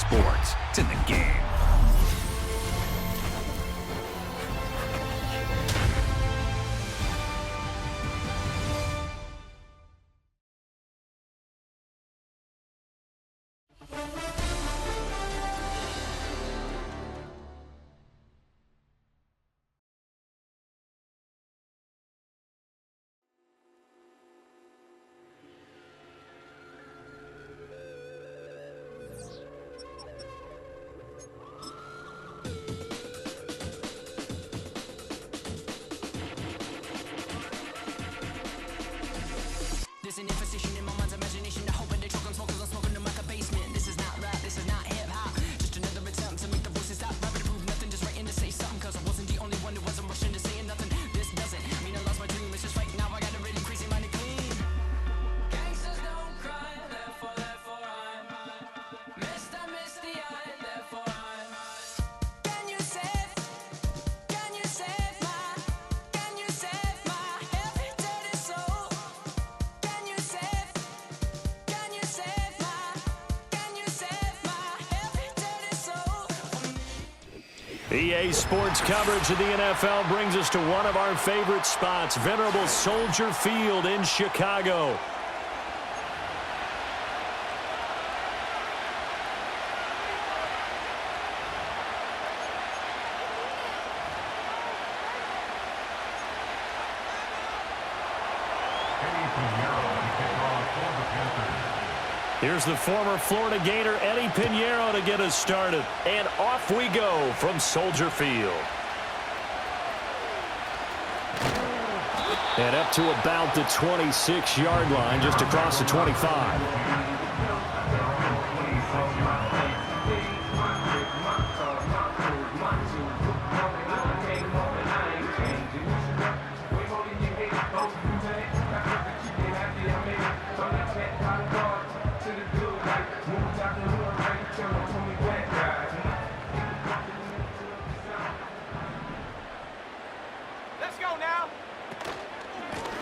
sports. It's in the game. There's an imposition in my mind's imagination. The hope and they choke on smokers, I'm smoking them like a basement. This is not rap, this is not hip-hop. Just another attempt to make the voices stop. Rapping to prove nothing, just writing to say something. Cause I wasn't the only one who wasn't rushing to saying nothing. This doesn't mean I lost my dream. It's just right now I got a really crazy mind to clean. Gangsters don't cry, therefore I'm Mr. Misty Eye, therefore I'm Can you save my every dirty soul? Can you save my every dirty soul? EA Sports coverage of the NFL brings us to one of our favorite spots, venerable Soldier Field in Chicago. Here's the former Florida Gator, Eddie Pinheiro, to get us started. And off we go from Soldier Field. And up to about the 26-yard line, just across the 25.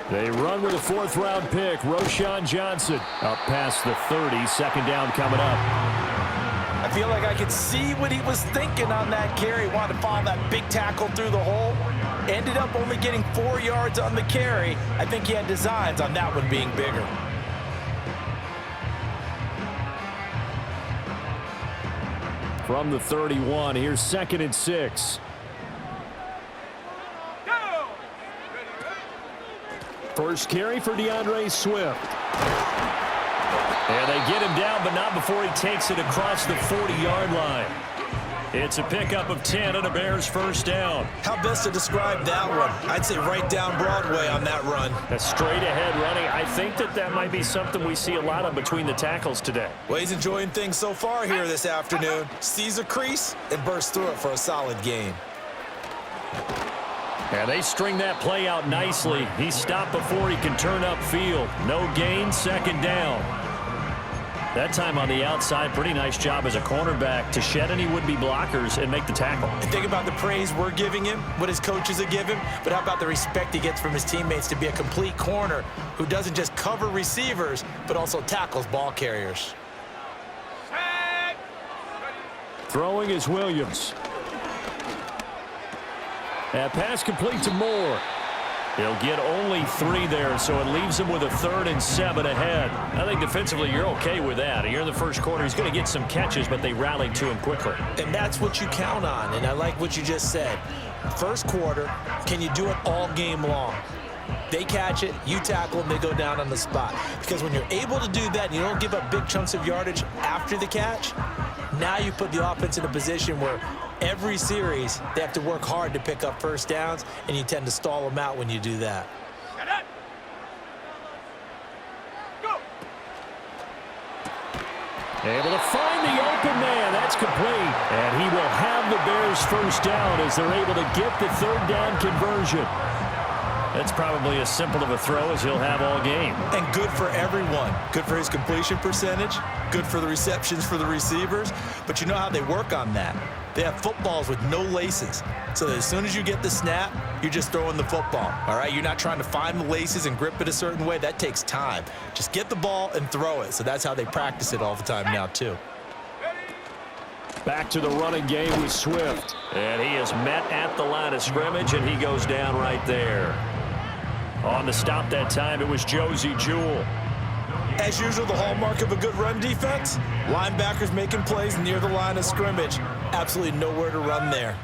They run with a fourth-round pick, Roschon Johnson, up past the 30, second down coming up. I feel like I could see what he was thinking on that carry. Wanted to follow that big tackle through the hole. Ended up only getting 4 yards on the carry. I think he had designs on that one being bigger. From the 31, here's 2nd and 6. First carry for DeAndre Swift. And they get him down, but not before he takes it across the 40-yard line. It's a pickup of 10 and a Bears first down. How best to describe that one? I'd say right down Broadway on that run. A straight-ahead running. I think that might be something we see a lot of between the tackles today. Well, he's enjoying things so far here this afternoon. Sees a crease and bursts through it for a solid gain. And they string that play out nicely. He stopped before he can turn upfield. No gain, second down. That time on the outside, pretty nice job as a cornerback to shed any would-be blockers and make the tackle. And think about the praise we're giving him, what his coaches have given him, but how about the respect he gets from his teammates to be a complete corner who doesn't just cover receivers, but also tackles ball carriers. Throwing is Williams. That pass complete to Moore. He'll get only 3 there, so it leaves him with a 3rd and 7 ahead. I think defensively you're okay with that. Here in the first quarter, he's going to get some catches, but they rallied to him quickly. And that's what you count on, and I like what you just said. First quarter, can you do it all game long? They catch it, you tackle them, they go down on the spot. Because when you're able to do that and you don't give up big chunks of yardage after the catch, now you put the offense in a position where every series they have to work hard to pick up first downs, and you tend to stall them out when you do that. Able to find the open man. That's complete. And he will have the Bears first down as they're able to get the 3rd down conversion. That's probably as simple of a throw as he'll have all game. And good for everyone. Good for his completion percentage. Good for the receptions for the receivers. But you know how they work on that. They have footballs with no laces. So that as soon as you get the snap, you're just throwing the football. All right? You're not trying to find the laces and grip it a certain way. That takes time. Just get the ball and throw it. So that's how they practice it all the time now, too. Back to the running game with Swift. And he is met at the line of scrimmage, and he goes down right there. On the stop that time, it was Josie Jewell. As usual, the hallmark of a good run defense, linebackers making plays near the line of scrimmage. Absolutely nowhere to run there.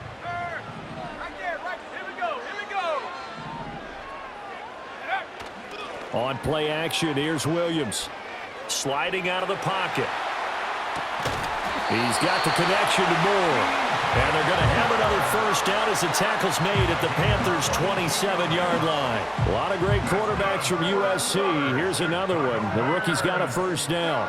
On play action, here's Williams. Sliding out of the pocket. He's got the connection to Moore. And they're going to have another first down as the tackle's made at the Panthers' 27-yard line. A lot of great quarterbacks from USC. Here's another one. The rookie's got a first down.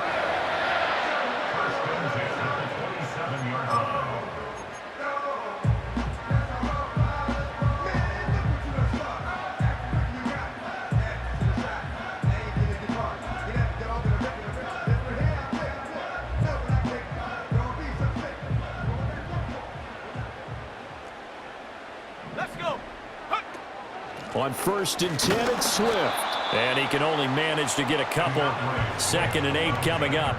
On 1st and 10, it's Swift. And he can only manage to get a couple. 2nd and 8 coming up.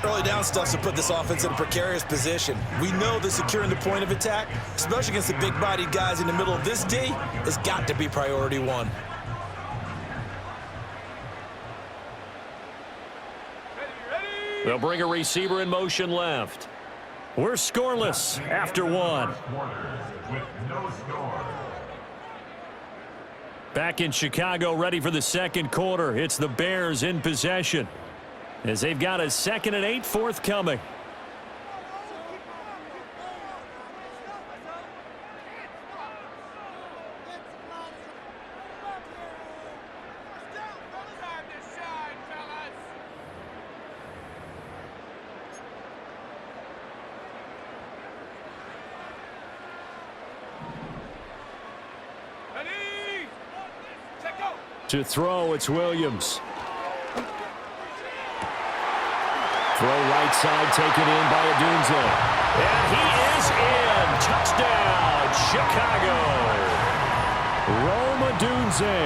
Early down stuff to put this offense in a precarious position. We know that securing the point of attack, especially against the big-bodied guys in the middle of this D, has got to be priority one. They'll bring a receiver in motion left. We're scoreless after one. Back in Chicago, ready for the second quarter. It's the Bears in possession as they've got a 2nd and 8 forthcoming. To throw, it's Williams. Throw right side, taken in by Odunze. And he is in. Touchdown, Chicago. Rome Odunze,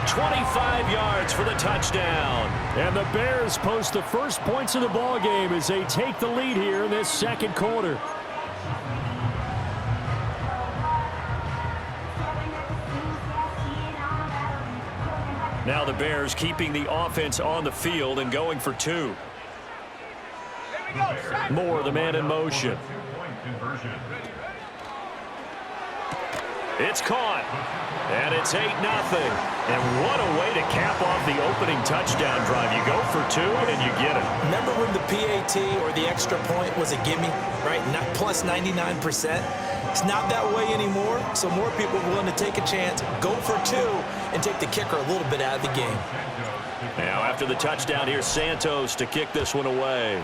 25 yards for the touchdown. And the Bears post the first points of the ballgame as they take the lead here in this second quarter. Now the Bears keeping the offense on the field and going for 2. Moore, the man in motion. It's caught. And it's 8-0. And what a way to cap off the opening touchdown drive. You go for 2 and you get it. Remember when the PAT or the extra point was a gimme, right? Not plus 99%. It's not that way anymore, so more people are willing to take a chance, go for 2, and take the kicker a little bit out of the game. Now after the touchdown, here's Santos to kick this one away.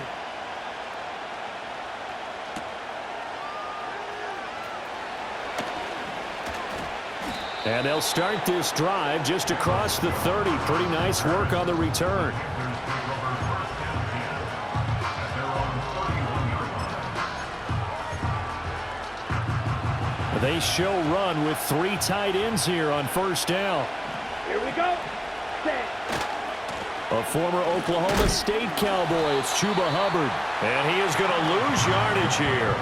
And they'll start this drive just across the 30. Pretty nice work on the return. They show run with 3 tight ends here on first down. Here we go. A former Oklahoma State Cowboy, it's Chuba Hubbard. And he is going to lose yardage here.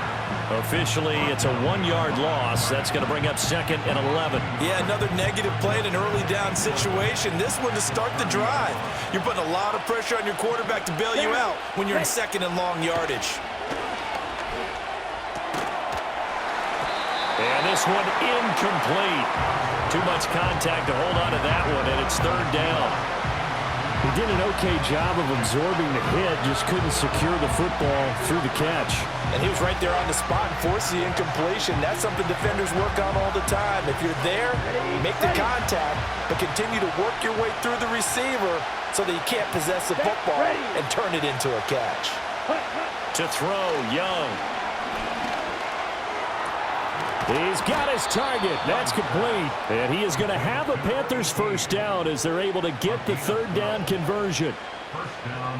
Officially, it's a 1-yard loss. That's going to bring up 2nd and 11. Yeah, another negative play in an early down situation. This one to start the drive. You're putting a lot of pressure on your quarterback to bail you out when you're in 2nd and long yardage. And this one incomplete. Too much contact to hold on to that one, and it's 3rd down. He did an okay job of absorbing the hit, just couldn't secure the football through the catch. And he was right there on the spot and forced the incompletion. That's something defenders work on all the time. If you're there, make the contact, but continue to work your way through the receiver so that you can't possess the football and turn it into a catch. To throw, Young. He's got his target. That's complete. And he is going to have a Panthers first down as they're able to get the 3rd down conversion.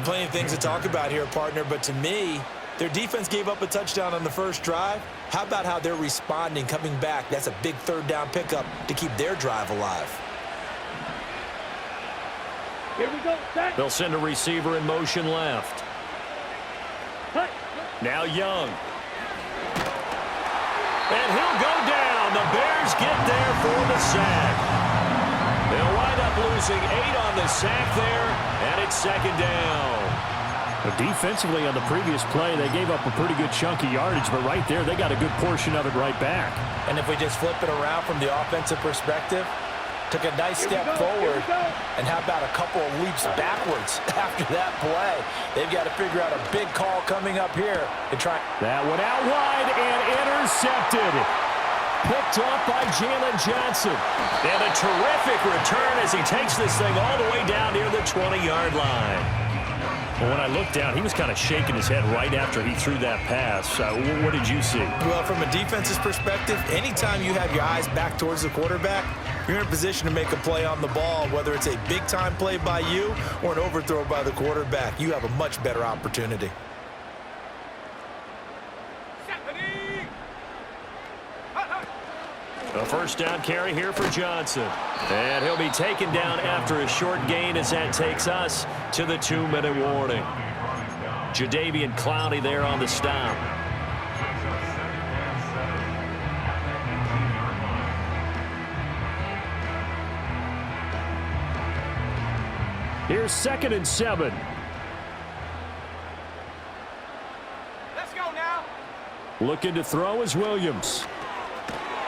Plenty of things to talk about here, partner, but to me, their defense gave up a touchdown on the first drive. How about how they're responding, coming back? That's a big 3rd down pickup to keep their drive alive. Here we go. They'll send a receiver in motion left. Now Young. And he'll go down. The Bears get there for the sack. They'll wind up losing 8 on the sack there, and it's second down. But defensively on the previous play, they gave up a pretty good chunk of yardage, but right there, they got a good portion of it right back. And if we just flip it around from the offensive perspective, took a nice step forward, and how about a couple of leaps backwards after that play? They've got to figure out a big call coming up here to try. That one out wide and intercepted. Picked up by Jalen Johnson. And a terrific return as he takes this thing all the way down near the 20-yard line. Well, when I looked down, he was kind of shaking his head right after he threw that pass. What did you see? Well, from a defense's perspective, anytime you have your eyes back towards the quarterback, you're in a position to make a play on the ball, whether it's a big-time play by you or an overthrow by the quarterback. You have a much better opportunity. A first down carry here for Johnson. And he'll be taken down after a short gain as that takes us to the 2-minute warning. Jadeveon Clowney there on the stop. Here's 2nd and 7. Let's go now. Looking to throw is Williams.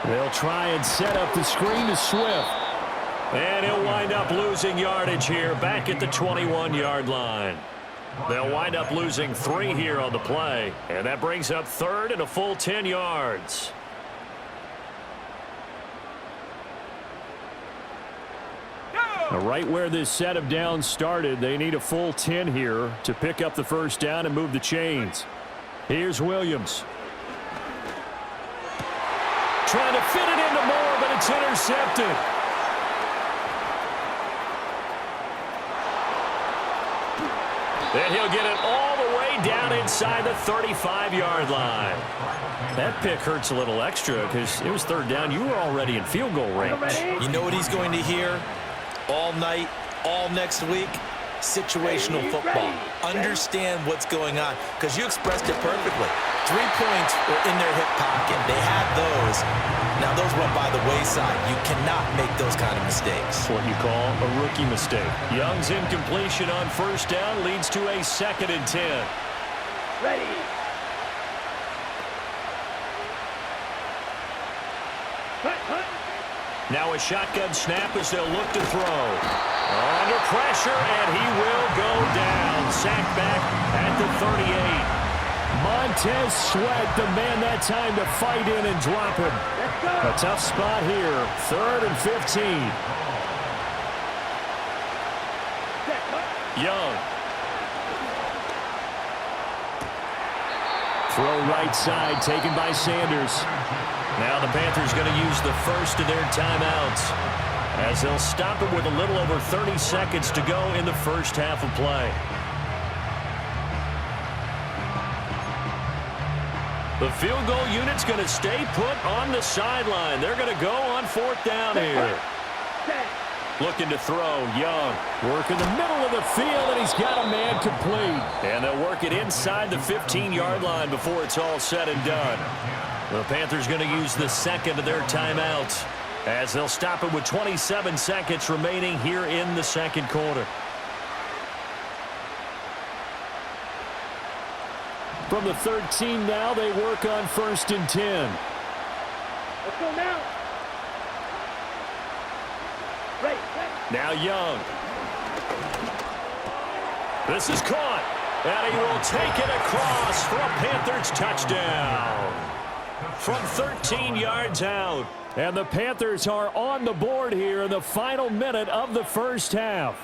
They'll try and set up the screen to Swift. And he'll wind up losing yardage here back at the 21-yard line. They'll wind up losing 3 here on the play. And that brings up 3rd and a full 10 yards. Right where this set of downs started, they need a full 10 here to pick up the first down and move the chains. Here's Williams. Trying to fit it into Moore, but it's intercepted. Then he'll get it all the way down inside the 35-yard line. That pick hurts a little extra because it was 3rd down. You were already in field goal range. You know what he's going to hear all night, all next week? Situational football. Understand what's going on, because you expressed it perfectly. 3 points were in their hip pocket. They had those. Now those went by the wayside. You cannot make those kind of mistakes. That's what you call a rookie mistake. Young's incompletion on first down leads to a 2nd and 10. Ready. Now a shotgun snap as they'll look to throw. Under pressure, and he will go down. Sacked back at the 38. Montez Sweat, the man that time to fight in and drop him. A tough spot here. 3rd and 15. Young. Throw right side, taken by Sanders. Now the Panthers going to use the first of their timeouts as they'll stop it with a little over 30 seconds to go in the first half of play. The field goal unit's going to stay put on the sideline. They're going to go on 4th down here. Looking to throw, Young. Work in the middle of the field, and he's got a man complete. And they'll work it inside the 15-yard line before it's all said and done. The Panthers going to use the second of their timeouts as they'll stop it with 27 seconds remaining here in the second quarter. From the 13 now, they work on 1st and 10. Let's go now. Right. Now Young. This is caught. And he will take it across for a Panthers touchdown. From 13 yards out. And the Panthers are on the board here in the final minute of the first half.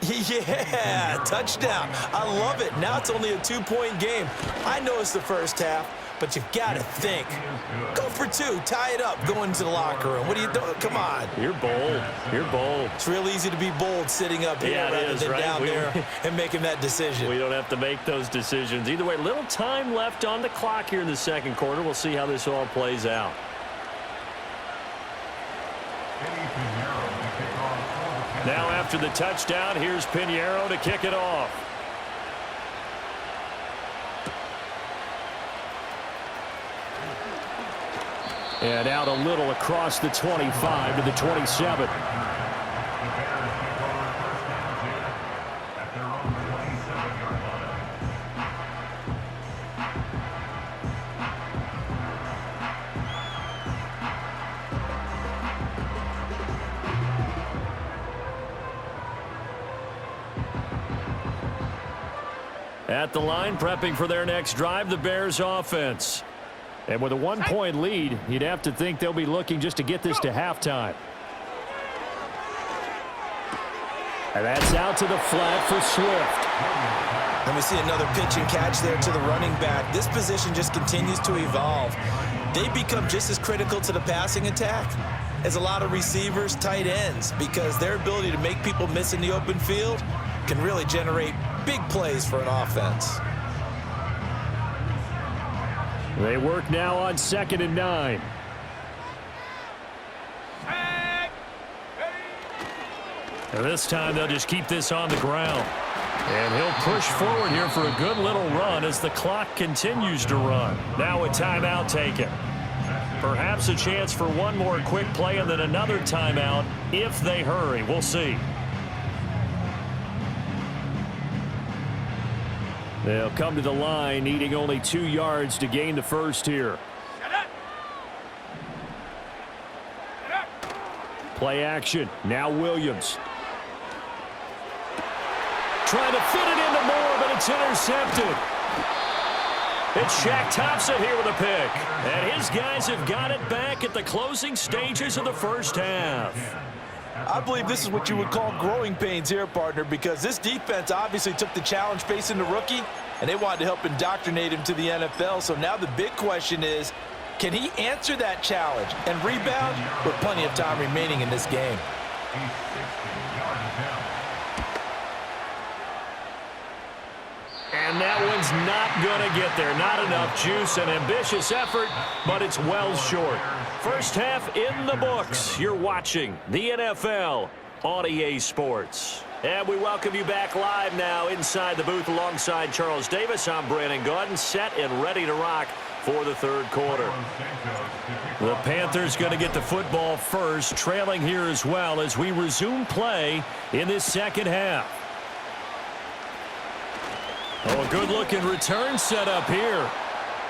Yeah, touchdown. I love it. Now it's only a 2-point game. I know it's the first half, but you've got to think. Go for 2. Tie it up. Go into the locker room. What are you doing? Come on. You're bold. You're bold. It's real easy to be bold sitting up here rather than down there and making that decision. We don't have to make those decisions. Either way, little time left on the clock here in the second quarter. We'll see how this all plays out. Now after the touchdown, here's Pinheiro to kick it off. And out a little across the 25 to the 27. At the line, prepping for their next drive, the Bears offense. And with a one-point lead, you'd have to think they'll be looking just to get this to halftime. And that's out to the flat for Swift. Let me see another pitch and catch there to the running back. This position just continues to evolve. They become just as critical to the passing attack as a lot of receivers, tight ends, because their ability to make people miss in the open field can really generate big plays for an offense. They work now on 2nd and 9. And this time they'll just keep this on the ground. And he'll push forward here for a good little run as the clock continues to run. Now a timeout taken. Perhaps a chance for one more quick play and then another timeout if they hurry. We'll see. They'll come to the line, needing only 2 yards to gain the first here. Play action. Now Williams. Trying to fit it into Moore, but it's intercepted. It's Shaq Thompson here with a pick. And his guys have got it back at the closing stages of the first half. I believe this is what you would call growing pains here, partner, because this defense obviously took the challenge facing the rookie, and they wanted to help indoctrinate him to the NFL. So now the big question is, can he answer that challenge and rebound with plenty of time remaining in this game? And that one's not going to get there. Not enough juice, an ambitious effort, but it's well short. First half in the books. You're watching the NFL on EA Sports. And we welcome you back live now inside the booth alongside Charles Davis. I'm Brandon Gaudin, set and ready to rock for the third quarter. The Panthers going to get the football first, trailing here as well as we resume play in this second half. Oh, a good-looking return set up here.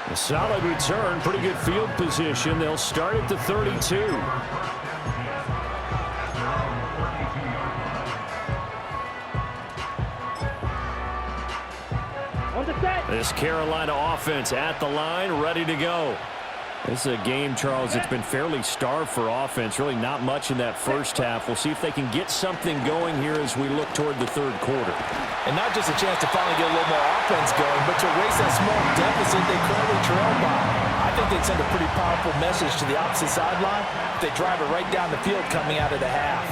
A solid return, pretty good field position. They'll start at the 32. This Carolina offense at the line, ready to go. This is a game, Charles, it's been fairly starved for offense. Really not much in that first half. We'll see if they can get something going here as we look toward the third quarter. And not just a chance to finally get a little more offense going, but to erase that small deficit they currently trail by. I think they'd send a pretty powerful message to the opposite sideline if they drive it right down the field coming out of the half.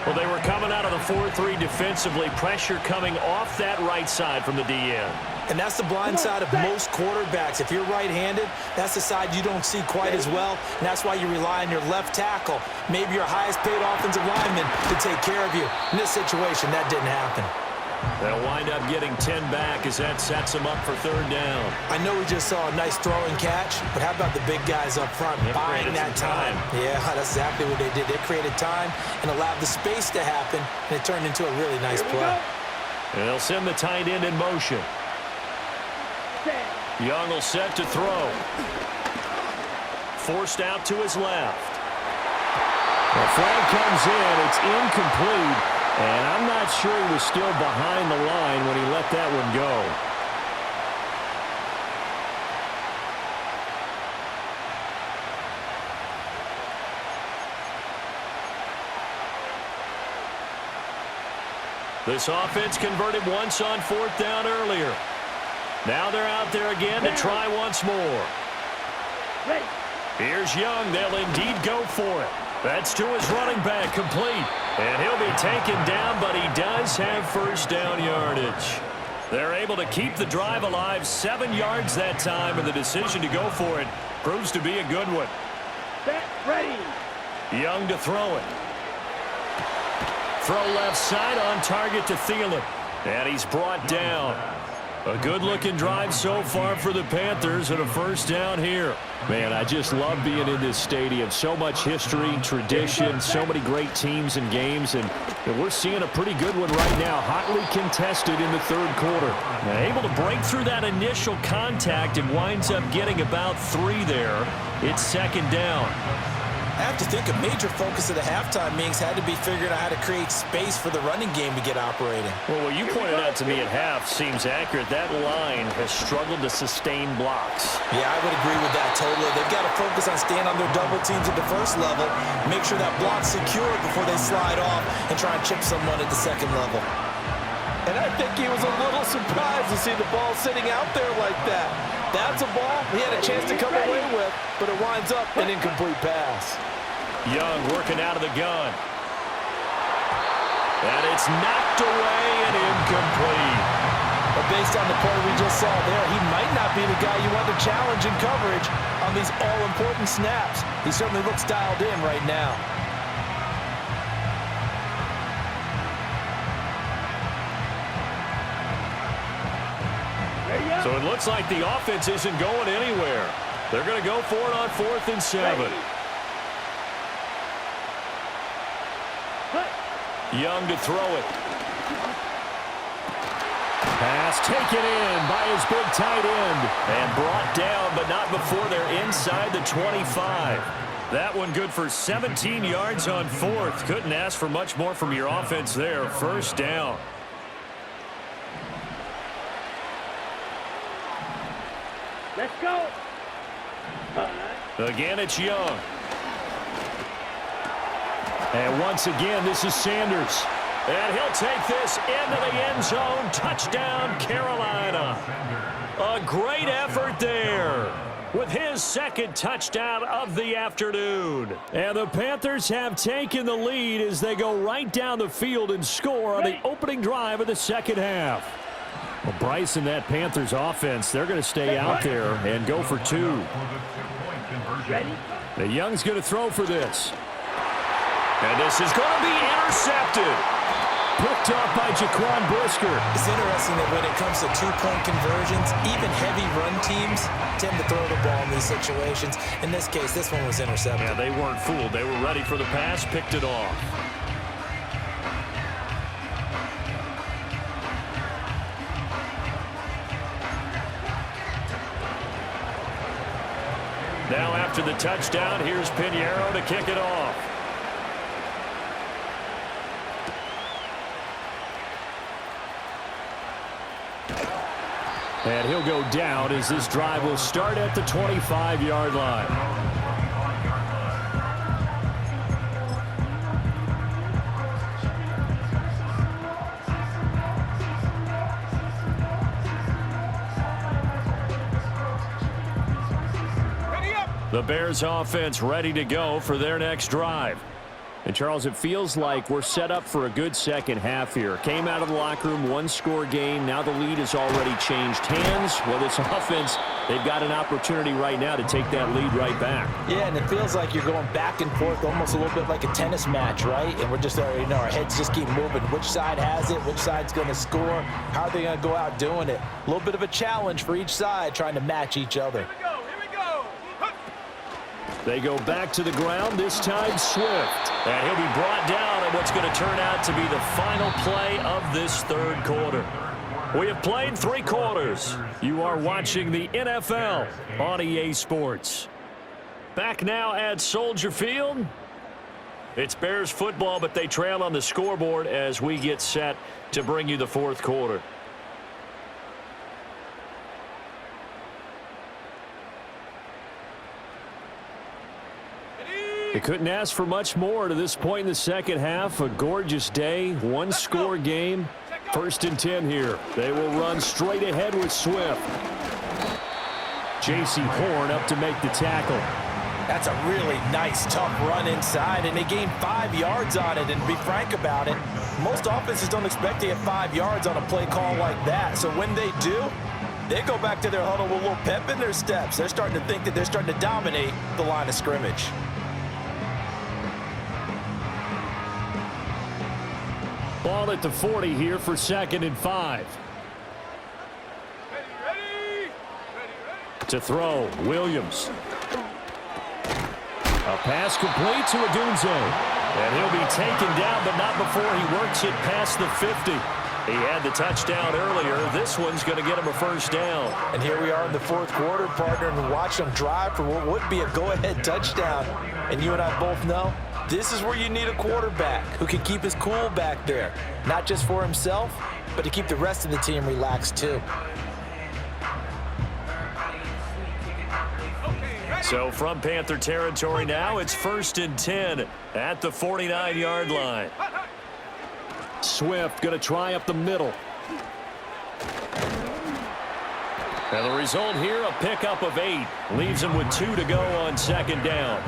Well, they were coming out of the 4-3 defensively. Pressure coming off that right side from the DN. And that's the blind side of most quarterbacks. If you're right-handed, that's the side you don't see quite as well, and that's why you rely on your left tackle, maybe your highest-paid offensive lineman, to take care of you. In this situation, that didn't happen. They'll wind up getting 10 back as that sets them up for third down. I know we just saw a nice throwing catch, but how about the big guys up front buying that time? Yeah, that's exactly what they did. They created time and allowed the space to happen, and it turned into a really nice play. And they'll send the tight end in motion. Young will set to throw. Forced out to his left. The flag comes in. It's incomplete. And I'm not sure he was still behind the line when he let that one go. This offense converted once on fourth down earlier. Now they're out there again to try once more. Here's Young. They'll indeed go for it. That's to his running back, complete. And he'll be taken down, but he does have first down yardage. They're able to keep the drive alive, 7 yards that time, and the decision to go for it proves to be a good one. Set, ready. Young to throw it. Throw left side on target to Thielen. And he's brought down. A good-looking drive so far for the Panthers and a first down here. Man, I just love being in this stadium. So much history, tradition, so many great teams and games, and we're seeing a pretty good one right now, hotly contested in the third quarter. Able to break through that initial contact and winds up getting about 3 there. It's second down. I have to think a major focus of the halftime meetings had to be figuring out how to create space for the running game to get operating. Well, what you pointed out to me at half seems accurate. That line has struggled to sustain blocks. Yeah, I would agree with that totally. They've got to focus on staying on their double teams at the first level, make sure that block's secured before they slide off and try and chip someone at the second level. And I think he was a little surprised to see the ball sitting out there like that. That's a ball he had a chance to come away with, but it winds up an incomplete pass. Young working out of the gun. And it's knocked away and incomplete. But based on the play we just saw there, he might not be the guy you want to challenge in coverage on these all-important snaps. He certainly looks dialed in right now. So it looks like the offense isn't going anywhere. They're going to go for it on 4th and 7. Young to throw it. Pass taken in by his big tight end. And brought down, but not before they're inside the 25. That one good for 17 yards on 4th. Couldn't ask for much more from your offense there. First down. Let's go. Again, it's Young. And once again, this is Sanders. And he'll take this into the end zone. Touchdown, Carolina. A great effort there with his second touchdown of the afternoon. And the Panthers have taken the lead as they go right down the field and score on the opening drive of the second half. Well, Bryce and that Panthers offense, they're going to stay out there and go for 2. The Young's going to throw for this. And this is going to be intercepted. Picked off by Jaquan Brisker. It's interesting that when it comes to two-point conversions, even heavy run teams tend to throw the ball in these situations. In this case, this one was intercepted. Yeah, they weren't fooled. They were ready for the pass, picked it off. Now after the touchdown, here's Pinheiro to kick it off. And he'll go down as this drive will start at the 25-yard line. The Bears offense ready to go for their next drive. And, Charles, it feels like we're set up for a good second half here. Came out of the locker room, one-score game. Now the lead has already changed hands. Well, this offense, they've got an opportunity right now to take that lead right back. Yeah, and it feels like you're going back and forth almost a little bit like a tennis match, right? And we're just already know our heads just keep moving. Which side has it? Which side's going to score? How are they going to go out doing it? A little bit of a challenge for each side trying to match each other. They go back to the ground, this time Swift. And he'll be brought down in what's going to turn out to be the final play of this third quarter. We have played 3 quarters. You are watching the NFL on EA Sports. Back now at Soldier Field. It's Bears football, but they trail on the scoreboard as we get set to bring you the fourth quarter. They couldn't ask for much more to this point in the second half. A gorgeous day, one-score game. 1st and 10 here. They will run straight ahead with Swift. J.C. Horn up to make the tackle. That's a really nice, tough run inside, and they gained 5 yards on it. And to be frank about it, most offenses don't expect to get 5 yards on a play call like that. So when they do, they go back to their huddle with a little pep in their steps. They're starting to think that they're starting to dominate the line of scrimmage. Ball at the 40 here for 2nd and 5. To throw, Williams. A pass complete to Odunze. And he'll be taken down, but not before he works it past the 50. He had the touchdown earlier. This one's going to get him a first down. And here we are in the fourth quarter, partner, and watch them drive for what would be a go-ahead touchdown. And you and I both know this is where you need a quarterback who can keep his cool back there, not just for himself, but to keep the rest of the team relaxed too. So from Panther territory now, it's 1st and 10 at the 49-yard line. Swift going to try up the middle. And the result here, a pickup of 8. Leaves him with 2 to go on 2nd down.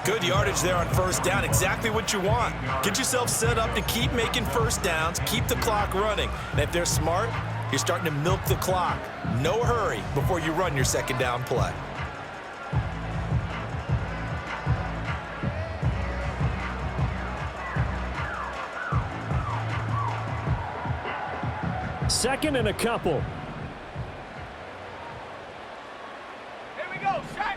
Good yardage there on 1st down, exactly what you want. Get yourself set up to keep making 1st downs, keep the clock running. And if they're smart, you're starting to milk the clock. No hurry before you run your 2nd down play. Second and a couple. Here we go, shot.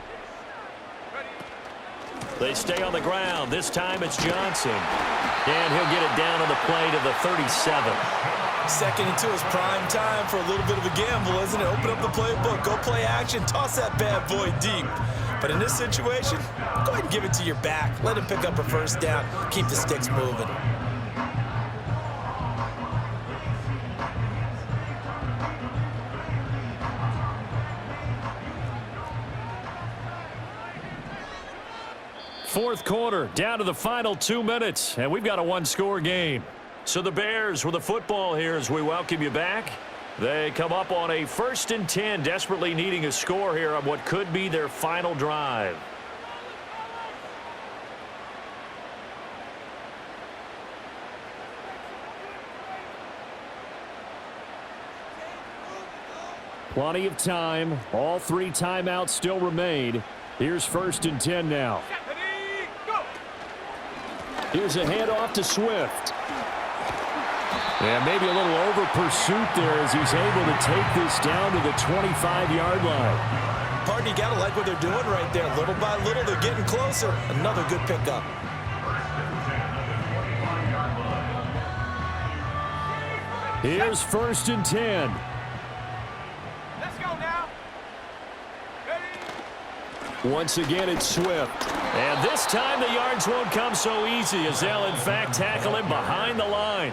They stay on the ground. This time it's Johnson. And he'll get it down on the play to the 37. 2nd and 2 is prime time for a little bit of a gamble, isn't it? Open up the playbook, go play action, toss that bad boy deep. But in this situation, go ahead and give it to your back. Let him pick up a 1st down, keep the sticks moving. Fourth quarter, down to the final 2 minutes, and we've got a one-score game. So the Bears with the football here as we welcome you back. They come up on a 1st and 10, desperately needing a score here on what could be their final drive. Plenty of time. All 3 timeouts still remain. Here's 1st and 10 now. Here's a handoff to Swift. And maybe a little over pursuit there as he's able to take this down to the 25-yard line. Partner, you got to like what they're doing right there. Little by little, they're getting closer. Another good pickup. Here's 1st and 10. Let's go now. Once again, it's Swift. And this time the yards won't come so easy as they'll, in fact, tackle him behind the line.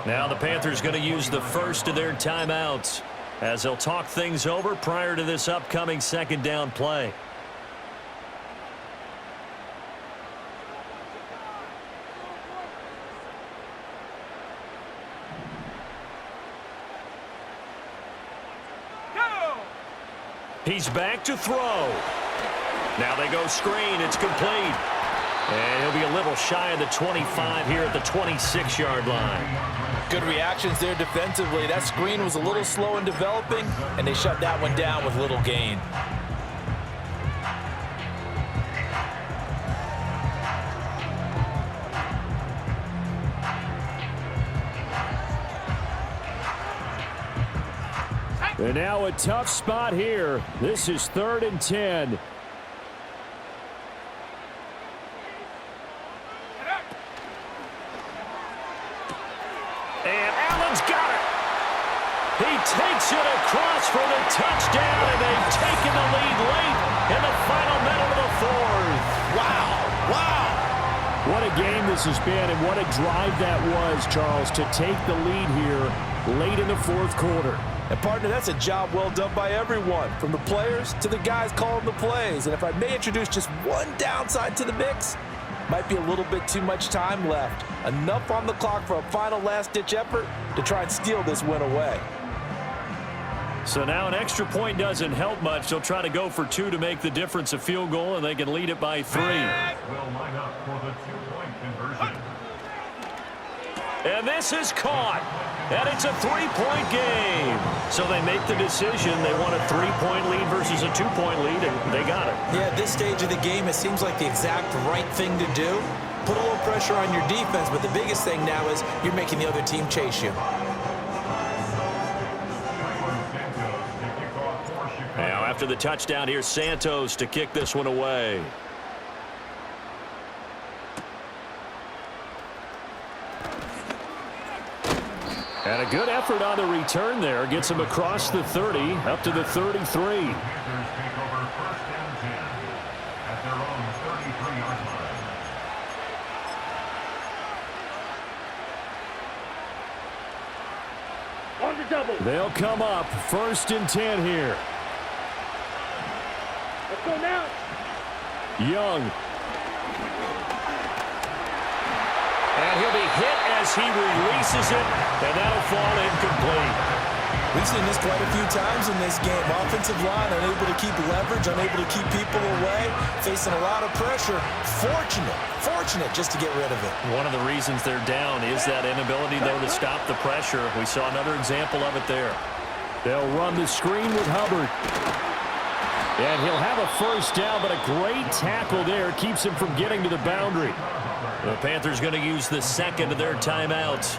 Now the Panthers going to use the first of their timeouts as they'll talk things over prior to this upcoming 2nd down play. He's back to throw. Now they go screen. It's complete. And he'll be a little shy of the 25 here at the 26-yard line. Good reactions there defensively. That screen was a little slow in developing, and they shut that one down with little gain. And now a tough spot here. This is 3rd and 10. And Allen's got it. He takes it across for the touchdown, and they've taken the lead late in the final minute of the 4th. Wow. Wow. What a game this has been, and what a drive that was, Charles, to take the lead here late in the 4th quarter. And, partner, that's a job well done by everyone, from the players to the guys calling the plays. And if I may introduce just one downside to the mix, might be a little bit too much time left. Enough on the clock for a final last-ditch effort to try and steal this win away. So now an extra point doesn't help much. They'll try to go for 2 to make the difference a field goal, and they can lead it by 3. Will line up for the 2-point conversion. And this is caught. And it's a 3-point game. So they make the decision. They want a 3-point lead versus a 2-point lead, and they got it. Yeah, at this stage of the game, it seems like the exact right thing to do. Put a little pressure on your defense, but the biggest thing now is you're making the other team chase you. Now After the touchdown, here's Santos to kick this one away. And a good effort on the return there. Gets him across the 30, up to the 33. Panthers take over 1st and 10 at their own 33-yard line. They'll come up 1st and 10 here. Let's go now. Young. And he'll be hit as he releases it, and that'll fall incomplete. We've seen this quite a few times in this game. Offensive line unable to keep leverage, unable to keep people away, facing a lot of pressure. Fortunate just to get rid of it. One of the reasons they're down is that inability, though, to stop the pressure. We saw another example of it there. They'll run the screen with Hubbard. And he'll have a 1st down, but a great tackle there keeps him from getting to the boundary. The Panthers going to use the second of their timeouts,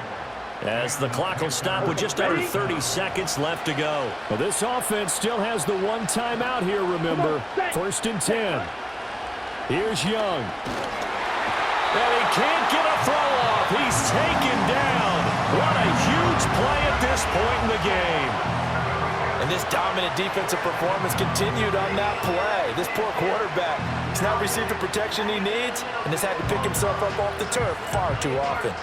as the clock will stop with just under 30 seconds left to go. Well, this offense still has the one timeout here, remember. 1st and 10. Here's Young. And he can't get a throw off. He's taken down. What a huge play at this point in the game. And this dominant defensive performance continued on that play. This poor quarterback has not received the protection he needs and has had to pick himself up off the turf far too often.